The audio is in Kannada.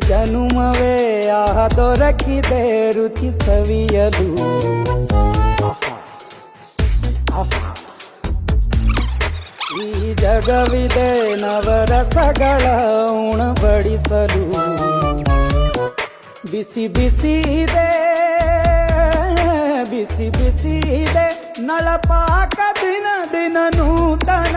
ಜನುಮವೇ ಆಹ ದೊರಕಿದೆ ರುಚಿ ಸವಿಯಲು. ಈ ಜಗವಿದೆ ನವರಸಗಳ ಉಣಬಡಿಸಲು. ಬಿಸಿ ಬಿಸಿ ಇದೆ ಬಿಸಿ ಬಿಸಿ ಇದೆ ನಳಪಾಕ ದಿನ ದಿನ ನೂತನ